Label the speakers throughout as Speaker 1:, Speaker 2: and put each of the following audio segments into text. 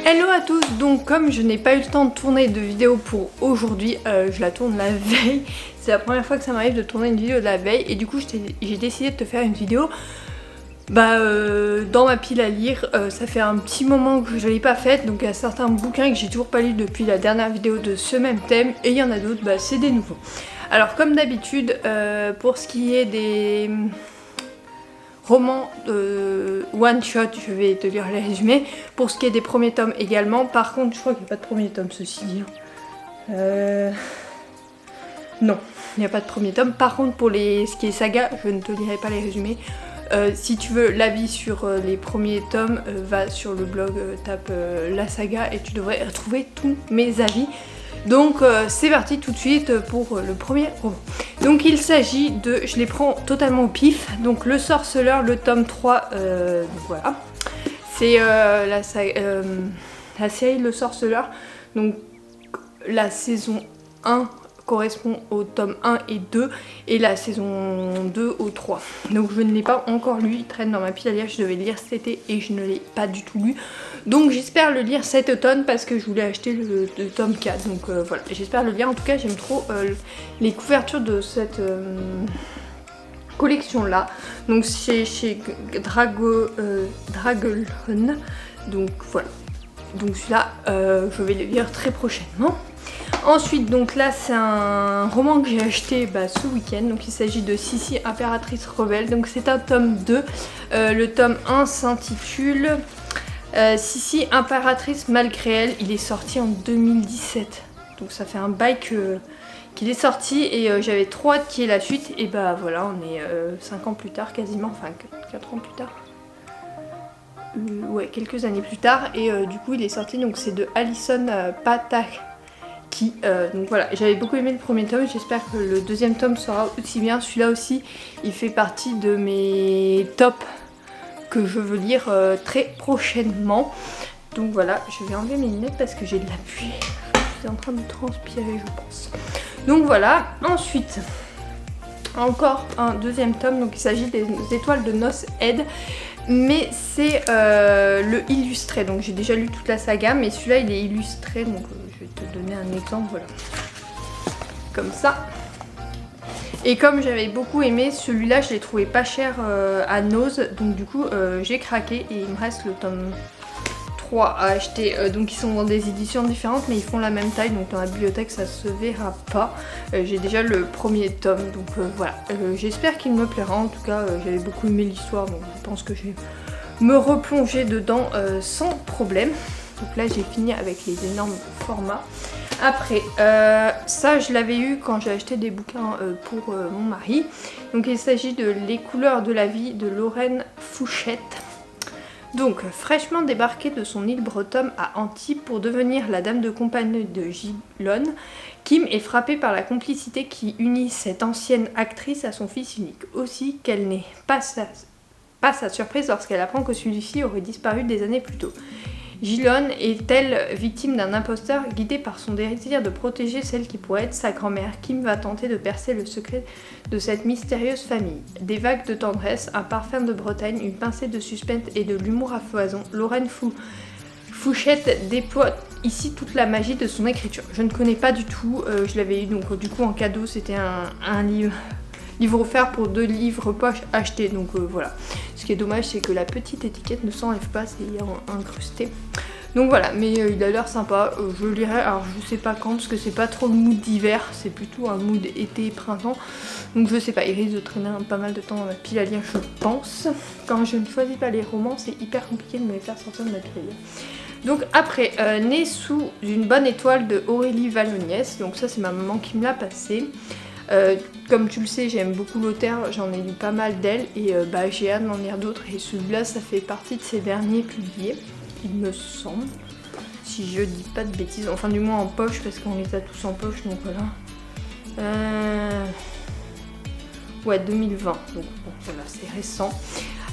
Speaker 1: Hello à tous, donc comme je n'ai pas eu le temps de tourner de vidéo pour aujourd'hui, je la tourne la veille. C'est la première fois que ça m'arrive de tourner une vidéo de la veille et du coup j'ai décidé de te faire une vidéo dans ma pile à lire. Ça fait un petit moment que je ne l'ai pas faite, donc il y a certains bouquins que j'ai toujours pas lus depuis la dernière vidéo de ce même thème et il y en a d'autres, c'est des nouveaux. Alors comme d'habitude, pour ce qui est des romans one shot, je vais te lire les résumés. Pour ce qui est des premiers tomes également, par contre je crois qu'il n'y a pas de premier tome, ceci dit. Non, il n'y a pas de premier tome. Par contre pour ce qui est saga, je ne te lirai pas les résumés. Si tu veux l'avis sur les premiers tomes, va sur le blog, tape la saga et tu devrais retrouver tous mes avis. Donc c'est parti tout de suite pour le premier roman. Donc il s'agit de, je les prends totalement au pif, donc Le Sorceleur, le tome 3, donc voilà. C'est la série Le Sorceleur, donc la saison 1 correspond au tome 1 et 2 et la saison 2 au 3. Donc je ne l'ai pas encore lu, il traîne dans ma pile à lire, je devais le lire cet été et je ne l'ai pas du tout lu. Donc j'espère le lire cet automne parce que je voulais acheter le tome 4. Donc voilà, j'espère le lire. En tout cas j'aime trop les couvertures de cette collection là. Donc c'est chez Dragon. Donc voilà. Donc celui-là je vais le lire très prochainement. Ensuite, donc là c'est un roman que j'ai acheté ce week-end, donc il s'agit de Sissi, impératrice rebelle, donc c'est un tome 2, le tome 1 s'intitule Sissi, impératrice malgré elle, il est sorti en 2017, donc ça fait un bail qu'il est sorti et j'avais trop hâte qu'il y ait la suite, et voilà, on est 5 ans plus tard quasiment, enfin 4 ans plus tard. Ouais, quelques années plus tard, et du coup il est sorti, donc c'est de Alison Pataki. Donc voilà, j'avais beaucoup aimé le premier tome, j'espère que le deuxième tome sera aussi bien. Celui-là aussi, il fait partie de mes tops que je veux lire très prochainement. Donc voilà, je vais enlever mes lunettes parce que j'ai de la pluie. Je suis en train de transpirer, je pense. Donc voilà, ensuite, encore un deuxième tome, donc il s'agit des Étoiles de Noces Ed. Mais c'est le illustré, donc j'ai déjà lu toute la saga, mais celui-là il est illustré, donc je vais te donner un exemple, voilà. Comme ça. Et comme j'avais beaucoup aimé, celui-là je l'ai trouvé pas cher à Nose, donc du coup j'ai craqué et il me reste le tome 3 à acheter. Donc ils sont dans des éditions différentes mais ils font la même taille, donc dans la bibliothèque ça se verra pas. J'ai déjà le premier tome, donc voilà. J'espère qu'il me plaira, en tout cas j'avais beaucoup aimé l'histoire, donc je pense que je vais me replonger dedans sans problème. Donc là j'ai fini avec les énormes formats. Après, ça je l'avais eu quand j'ai acheté des bouquins pour mon mari. Donc il s'agit de Les couleurs de la vie de Lorraine Fouchette. Donc, fraîchement débarquée de son île bretonne à Antibes pour devenir la dame de compagnie de Gilonne, Kim est frappée par la complicité qui unit cette ancienne actrice à son fils unique. Aussi qu'elle n'est pas sa surprise lorsqu'elle apprend que celui-ci aurait disparu des années plus tôt. Gilonne est-elle victime d'un imposteur guidé par son désir de protéger celle qui pourrait être sa grand-mère? Kim va tenter de percer le secret de cette mystérieuse famille. Des vagues de tendresse, un parfum de Bretagne, une pincée de suspense et de l'humour à foison, Lorraine Fouchette déploie ici toute la magie de son écriture. Je ne connais pas du tout, je l'avais eu donc du coup en cadeau, c'était un livre offert pour 2 livres poche achetés, donc voilà. Ce qui est dommage c'est que la petite étiquette ne s'enlève pas, c'est incrusté. Donc voilà, mais il a l'air sympa, je le lirai, alors je sais pas quand parce que c'est pas trop le mood d'hiver, c'est plutôt un mood été-printemps. Donc je sais pas, il risque de traîner pas mal de temps dans ma pile à lire je pense. Quand je ne choisis pas les romans, c'est hyper compliqué de me les faire sortir de ma pile à lire. Donc après, Né sous une bonne étoile de Aurélie Valloniès, donc ça c'est ma maman qui me l'a passé. Comme tu le sais, j'aime beaucoup l'auteur, j'en ai lu pas mal d'elle et j'ai hâte d'en lire d'autres et celui-là ça fait partie de ses derniers publiés, il me semble, si je dis pas de bêtises, enfin du moins en poche parce qu'on les a tous en poche, donc voilà. Ouais, 2020, donc bon, voilà, c'est récent.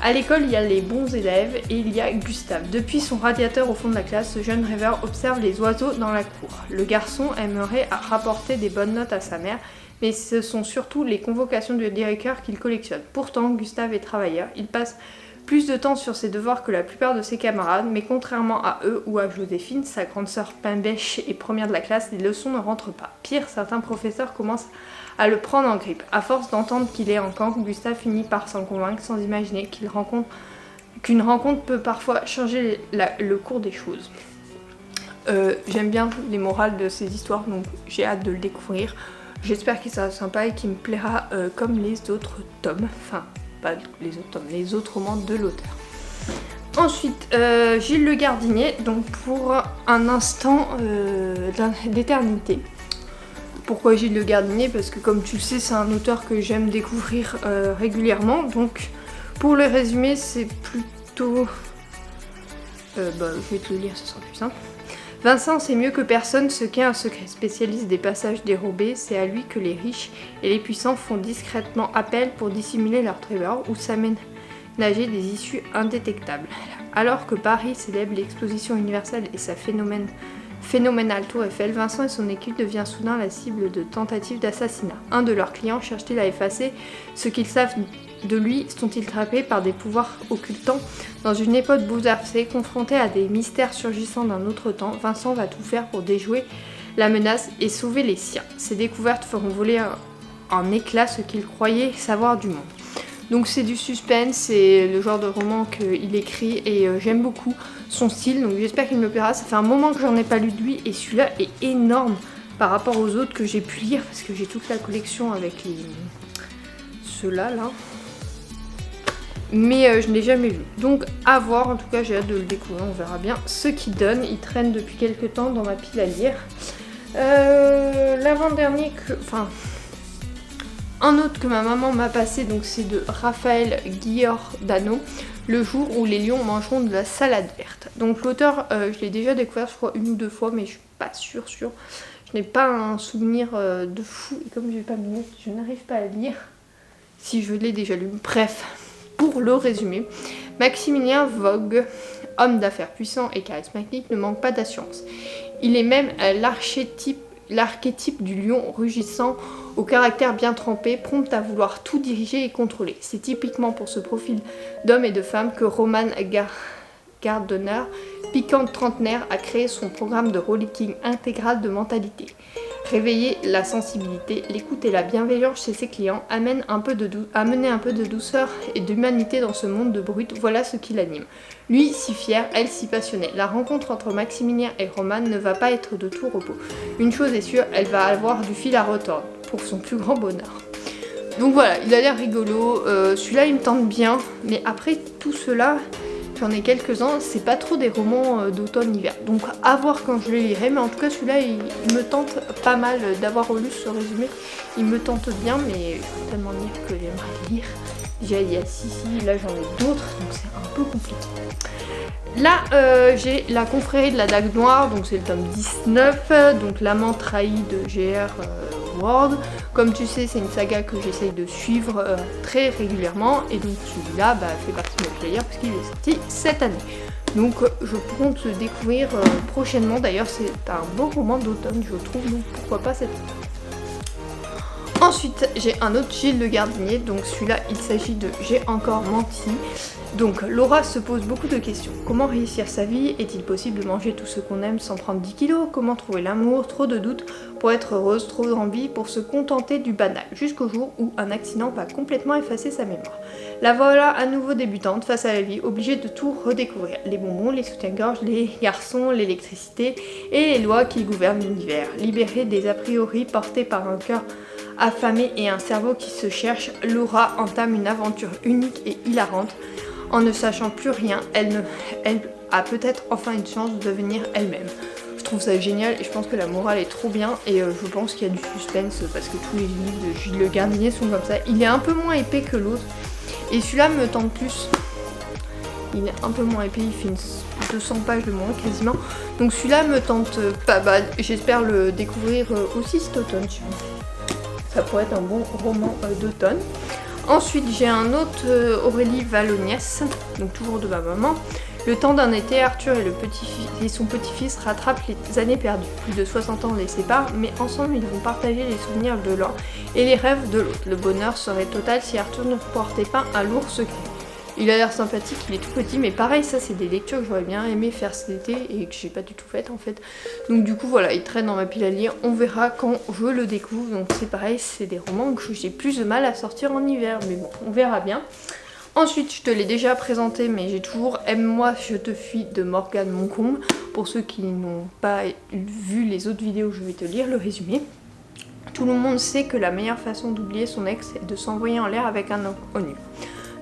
Speaker 1: À l'école, il y a les bons élèves et il y a Gustave. Depuis son radiateur au fond de la classe, ce jeune rêveur observe les oiseaux dans la cour. Le garçon aimerait rapporter des bonnes notes à sa mère, mais ce sont surtout les convocations du directeur qu'il collectionne. Pourtant, Gustave est travailleur. Il passe plus de temps sur ses devoirs que la plupart de ses camarades, mais contrairement à eux ou à Joséphine, sa grande sœur pain bêche et première de la classe, les leçons ne rentrent pas. Pire, certains professeurs commencent à le prendre en grippe. À force d'entendre qu'il est en camp, Gustave finit par s'en convaincre sans imaginer qu'une rencontre peut parfois changer le cours des choses. J'aime bien les morales de ces histoires, donc j'ai hâte de le découvrir. J'espère qu'il sera sympa et qu'il me plaira comme les autres tomes. Enfin, pas les autres tomes, les autres romans de l'auteur. Ensuite, Gilles Le Gardinier, donc pour un instant d'éternité. Pourquoi Gilles Le Gardinier? Parce que comme tu le sais, c'est un auteur que j'aime découvrir régulièrement. Donc pour le résumé, c'est plutôt... je vais te le lire, ce sera plus simple. Vincent sait mieux que personne ce qu'est un secret. Spécialiste des passages dérobés, c'est à lui que les riches et les puissants font discrètement appel pour dissimuler leur trésor ou s'aménager des issues indétectables. Alors que Paris célèbre l'exposition universelle et sa phénoménale tour Eiffel, Vincent et son équipe deviennent soudain la cible de tentatives d'assassinat. Un de leurs clients cherche-t-il à effacer ce qu'ils savent de lui? Sont-ils trappés par des pouvoirs occultants? Dans une époque bouleversée, confronté à des mystères surgissant d'un autre temps, Vincent va tout faire pour déjouer la menace et sauver les siens. Ces découvertes feront voler en éclats ce qu'il croyait savoir du monde. Donc c'est du suspense, c'est le genre de roman qu'il écrit et j'aime beaucoup son style, donc j'espère qu'il me plaira. Ça fait un moment que j'en ai pas lu de lui et celui-là est énorme par rapport aux autres que j'ai pu lire parce que j'ai toute la collection avec ceux-là là. Mais je ne l'ai jamais lu. Donc à voir, en tout cas j'ai hâte de le découvrir, on verra bien ce qu'il donne. Il traîne depuis quelques temps dans ma pile à lire. L'avant-dernier un autre que ma maman m'a passé, donc c'est de Raphaël Giordano, Le jour où les lions mangeront de la salade verte. Donc l'auteur, je l'ai déjà découvert je crois une ou deux fois, mais je suis pas sûre. Je n'ai pas un souvenir de fou, et comme je n'ai pas mes notes, je n'arrive pas à lire si je l'ai déjà lu. Bref, pour le résumer, Maximilien Vogue, homme d'affaires puissant et charismatique, ne manque pas d'assurance. Il est même l'archétype du lion rugissant au caractère bien trempé, prompt à vouloir tout diriger et contrôler. C'est typiquement pour ce profil d'hommes et de femmes que Roman Gardner, piquante trentenaire, a créé son programme de relooking intégral de mentalité. Réveiller la sensibilité, l'écoute et la bienveillance chez ses clients, amener un peu de douceur et d'humanité dans ce monde de brut, voilà ce qui l'anime. Lui si fier, elle si passionnée. La rencontre entre Maximilien et Roman ne va pas être de tout repos. Une chose est sûre, elle va avoir du fil à retordre, pour son plus grand bonheur. Donc voilà, il a l'air rigolo, celui-là il me tente bien, mais après tout cela, j'en ai quelques-uns, c'est pas trop des romans d'automne-hiver. Donc à voir quand je les lirai, mais en tout cas celui-là il me tente pas mal d'avoir relu ce résumé. Il me tente bien, mais je peux tellement lire que j'aimerais lire. Déjà il y a Sissi, là j'en ai d'autres, donc c'est un peu compliqué. Là j'ai La confrérie de la dague noire, donc c'est le tome 19, donc L'amant trahi de G.R. Ward. Comme tu sais, c'est une saga que j'essaye de suivre très régulièrement, et donc celui-là fait partie de mes players parce qu'il est sorti cette année. Donc je compte le découvrir prochainement. D'ailleurs c'est un beau roman d'automne je trouve, donc pourquoi pas cette année. Ensuite j'ai un autre Gilles Le Gardinier, donc celui-là il s'agit de J'ai encore menti. Donc Laura se pose beaucoup de questions. Comment réussir sa vie? Est-il possible de manger tout ce qu'on aime sans prendre 10 kilos? Comment trouver l'amour? Trop de doutes pour être heureuse, trop d'envie pour se contenter du banal, jusqu'au jour où un accident va complètement effacer sa mémoire. La voilà à nouveau débutante face à la vie, obligée de tout redécouvrir. Les bonbons, les soutiens-gorge, les garçons, l'électricité et les lois qui gouvernent l'univers. Libérée des a priori portés par un cœur affamé et un cerveau qui se cherche, Laura entame une aventure unique et hilarante. En ne sachant plus rien, elle a peut-être enfin une chance de devenir elle-même. Je trouve ça génial et je pense que la morale est trop bien, et je pense qu'il y a du suspense parce que tous les livres de Gilles Le Gardinier sont comme ça. Il est un peu moins épais que l'autre et celui-là me tente plus. Il est un peu moins épais, il fait 200 pages de moins quasiment. Donc celui-là me tente pas mal. J'espère le découvrir aussi cet automne. Ça pourrait être un bon roman d'automne. Ensuite j'ai un autre Aurélie Valloniès, donc toujours de ma maman. Le temps d'un été, Arthur et son petit-fils rattrapent les années perdues. Plus de 60 ans les séparent, mais ensemble ils vont partager les souvenirs de l'un et les rêves de l'autre. Le bonheur serait total si Arthur ne portait pas un lourd secret. Il a l'air sympathique, il est tout petit, mais pareil, ça c'est des lectures que j'aurais bien aimé faire cet été et que j'ai pas du tout faites en fait. Donc du coup voilà, il traîne dans ma pile à lire, on verra quand je le découvre. Donc c'est pareil, c'est des romans que j'ai plus de mal à sortir en hiver, mais bon, on verra bien. Ensuite, je te l'ai déjà présenté, mais j'ai toujours Aime-moi, je te fuis de Morgane Moncombe. Pour ceux qui n'ont pas vu les autres vidéos, je vais te lire le résumé. Tout le monde sait que la meilleure façon d'oublier son ex est de s'envoyer en l'air avec un inconnu.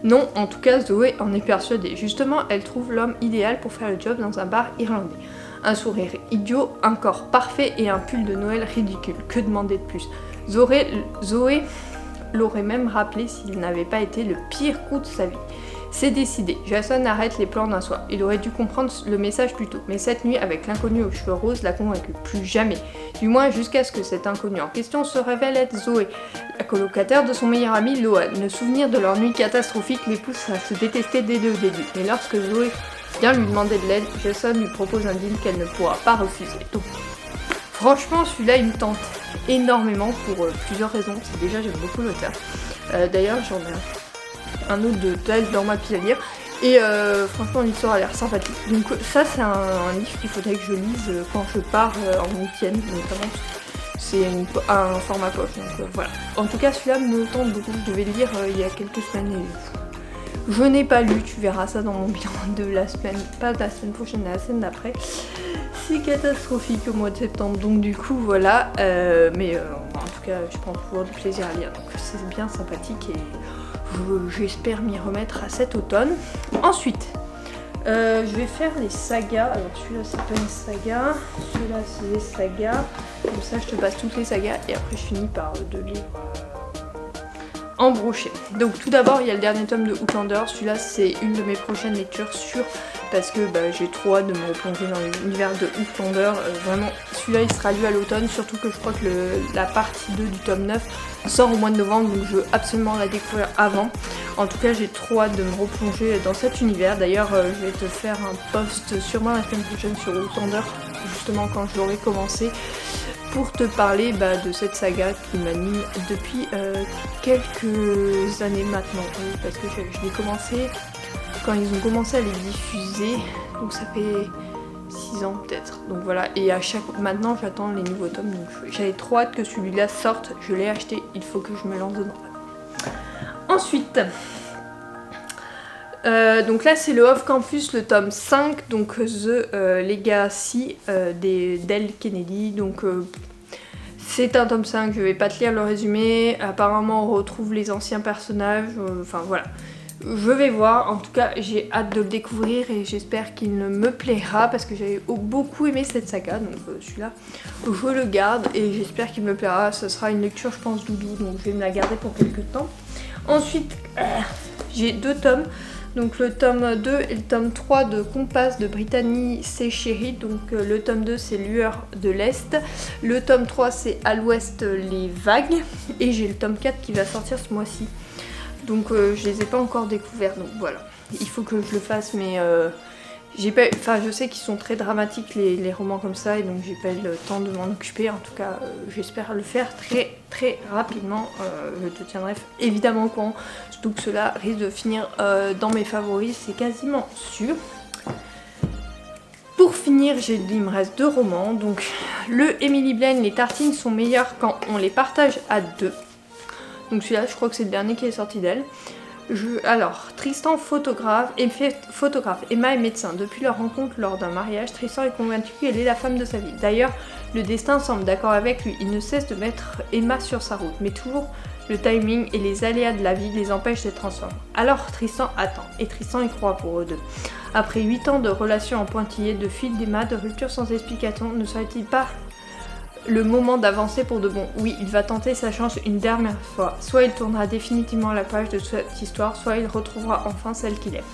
Speaker 1: Non, en tout cas, Zoé en est persuadée. Justement, elle trouve l'homme idéal pour faire le job dans un bar irlandais. Un sourire idiot, un corps parfait et un pull de Noël ridicule. Que demander de plus? Zoé l'aurait même rappelé s'il n'avait pas été le pire coup de sa vie. C'est décidé, Jason arrête les plans d'un soir. Il aurait dû comprendre le message plus tôt, mais cette nuit, avec l'inconnu aux cheveux roses, l'a convaincu. Plus jamais. Du moins jusqu'à ce que cet inconnu en question se révèle être Zoé, la colocataire de son meilleur ami Lohan. Le souvenir de leur nuit catastrophique les pousse à se détester dès le début. Mais lorsque Zoé vient lui demander de l'aide, Jason lui propose un deal qu'elle ne pourra pas refuser. Donc, franchement, celui-là, il me tente énormément pour plusieurs raisons. C'est déjà, j'aime beaucoup l'auteur. D'ailleurs, j'en ai un autre de tel dans ma pile à lire. Et franchement, l'histoire a l'air sympathique. Donc ça, c'est un livre qu'il faudrait que je lise quand je pars en week-end, notamment. C'est un format poche, donc voilà. En tout cas, celui-là me tente beaucoup. Je devais le lire il y a quelques semaines et je n'ai pas lu. Tu verras ça dans mon bilan de la semaine, pas de la semaine prochaine, mais la semaine d'après. C'est catastrophique au mois de septembre, donc du coup voilà. Mais en tout cas, je prends toujours du plaisir à lire, donc c'est bien sympathique et j'espère m'y remettre à cet automne. Ensuite, je vais faire les sagas. Alors celui-là c'est pas une saga, celui-là c'est des sagas. Comme ça je te passe toutes les sagas et après je finis par deux livres en brochet. Donc tout d'abord il y a le dernier tome de Outlander. Celui-là c'est une de mes prochaines lectures sûres parce que j'ai trop hâte de me replonger dans l'univers de Outlander. Vraiment celui-là il sera lu à l'automne, surtout que je crois que la partie 2 du tome 9 sort au mois de novembre, donc je veux absolument la découvrir avant. En tout cas j'ai trop hâte de me replonger dans cet univers. D'ailleurs je vais te faire un post sûrement la semaine prochaine sur Outlander, justement quand je l'aurai commencé, pour te parler de cette saga qui m'anime depuis quelques années maintenant. Oui, parce que je l'ai commencé quand ils ont commencé à les diffuser, donc ça fait 6 ans peut-être. Donc voilà, et maintenant j'attends les nouveaux tomes, donc j'avais trop hâte que celui-là sorte. Je l'ai acheté, il faut que je me lance dedans. Ensuite, donc là c'est le Off Campus, le tome 5, donc The Legacy d'Elle Kennedy. Donc c'est un tome 5, je vais pas te lire le résumé. Apparemment on retrouve les anciens personnages, enfin voilà. Je vais voir, en tout cas j'ai hâte de le découvrir et j'espère qu'il me plaira parce que j'avais beaucoup aimé cette saga, donc celui-là je le garde et j'espère qu'il me plaira. Ce sera une lecture je pense doudou, donc je vais me la garder pour quelques temps. Ensuite j'ai deux tomes, donc le tome 2 et le tome 3 de Compass de Brittany C. Sherry. Donc le tome 2 c'est Lueur de l'Est, le tome 3 c'est À l'Ouest les vagues et j'ai le tome 4 qui va sortir ce mois-ci. Donc je les ai pas encore découverts, donc voilà. Il faut que je le fasse, mais je sais qu'ils sont très dramatiques les romans comme ça, et donc j'ai pas eu le temps de m'en occuper. En tout cas, j'espère le faire très très rapidement. Je te tiendrai évidemment au courant, surtout que cela risque de finir dans mes favoris, c'est quasiment sûr. Pour finir, il me reste deux romans. Donc le Emily Blaine, Les tartines sont meilleures quand on les partage à deux. Donc celui-là, je crois que c'est le dernier qui est sorti d'elle. Alors, Tristan photographe, Emma est médecin. Depuis leur rencontre lors d'un mariage, Tristan est convaincu qu'elle est la femme de sa vie. D'ailleurs, le destin semble d'accord avec lui. Il ne cesse de mettre Emma sur sa route, mais toujours le timing et les aléas de la vie les empêchent d'être ensemble. Alors Tristan attend, et Tristan y croit pour eux deux. Après 8 ans de relations en pointillés, de fuite d'Emma, de rupture sans explication, ne serait-il pas le moment d'avancer pour de bon? Oui, il va tenter sa chance une dernière fois. Soit il tournera définitivement la page de cette histoire, soit il retrouvera enfin celle qu'il aime.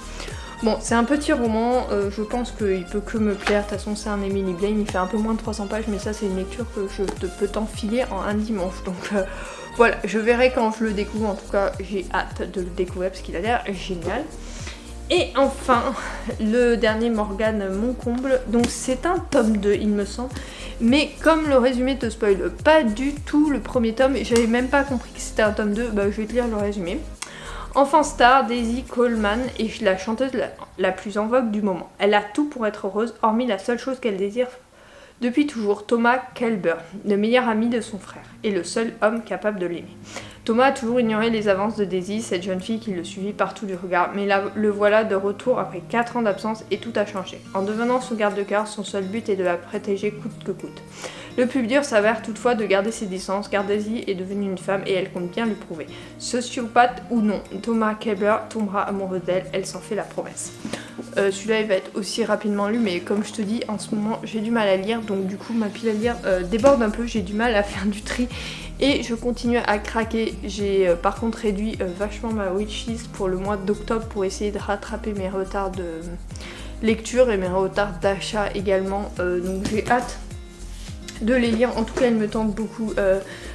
Speaker 1: Bon, c'est un petit roman, je pense qu'il peut que me plaire. De toute façon, c'est un Emily Blaine, il fait un peu moins de 300 pages, mais ça, c'est une lecture que je peux t'enfiler en un dimanche. Donc voilà, je verrai quand je le découvre. En tout cas, j'ai hâte de le découvrir parce qu'il a l'air génial. Et enfin, le dernier, Morgane Moncombe. Donc c'est un tome 2, il me semble. Mais comme le résumé te spoil pas du tout le premier tome, et j'avais même pas compris que c'était un tome 2, je vais te lire le résumé. Enfant star, Daisy Coleman est la chanteuse la plus en vogue du moment. Elle a tout pour être heureuse, hormis la seule chose qu'elle désire depuis toujours, Thomas Kelber, le meilleur ami de son frère, et le seul homme capable de l'aimer. Thomas a toujours ignoré les avances de Daisy, cette jeune fille qui le suivit partout du regard, mais le voilà de retour après 4 ans d'absence et tout a changé. En devenant son garde-cœur, son seul but est de la protéger coûte que coûte. Le plus dur s'avère toutefois de garder ses distances, car Daisy est devenue une femme et elle compte bien lui prouver. Sociopathe ou non, Thomas Kelber tombera amoureux d'elle, elle s'en fait la promesse. Celui-là il va être aussi rapidement lu, mais comme je te dis, en ce moment j'ai du mal à lire, donc du coup ma pile à lire déborde un peu, j'ai du mal à faire du tri et je continue à craquer. J'ai par contre réduit vachement ma wishlist pour le mois d'octobre pour essayer de rattraper mes retards de lecture et mes retards d'achat également, donc j'ai hâte de les lire. En tout cas, ils me tentent beaucoup.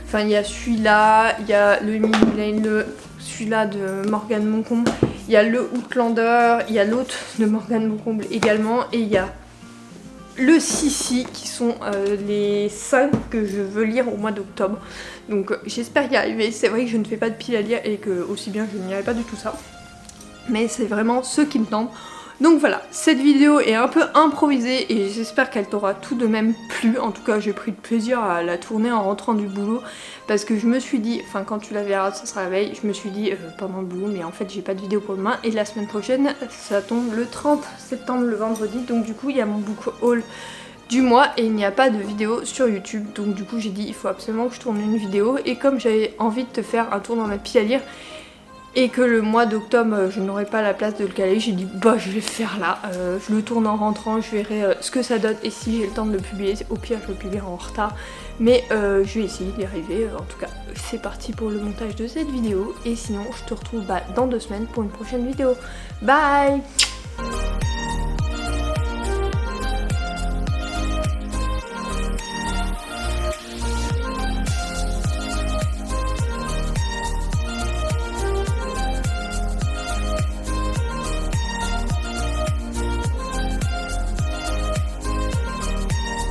Speaker 1: Enfin, il y a celui-là, il y a le Emily Lane, celui-là de Morgane Moncomble, il y a le Outlander, il y a l'autre de Morgane Moncomble également, et il y a le Sissi qui sont les 5 que je veux lire au mois d'octobre. Donc j'espère y arriver. C'est vrai que je ne fais pas de pile à lire et que aussi bien je n'irai pas du tout ça. Mais c'est vraiment ceux qui me tentent. Donc voilà, cette vidéo est un peu improvisée et j'espère qu'elle t'aura tout de même plu. En tout cas, j'ai pris de plaisir à la tourner en rentrant du boulot parce que je me suis dit, enfin quand tu la verras, ça sera la veille, je me suis dit pendant le boulot, mais en fait j'ai pas de vidéo pour demain et la semaine prochaine, ça tombe le 30 septembre, le vendredi, donc du coup il y a mon book haul du mois et il n'y a pas de vidéo sur YouTube, donc du coup j'ai dit il faut absolument que je tourne une vidéo et comme j'avais envie de te faire un tour dans ma pile à lire, et que le mois d'octobre je n'aurai pas la place de le caler, j'ai dit bah je vais le faire là, je le tourne en rentrant, je verrai ce que ça donne et si j'ai le temps de le publier, au pire je le publierai en retard, mais je vais essayer d'y arriver. En tout cas c'est parti pour le montage de cette vidéo et sinon je te retrouve dans 2 semaines pour une prochaine vidéo. Bye.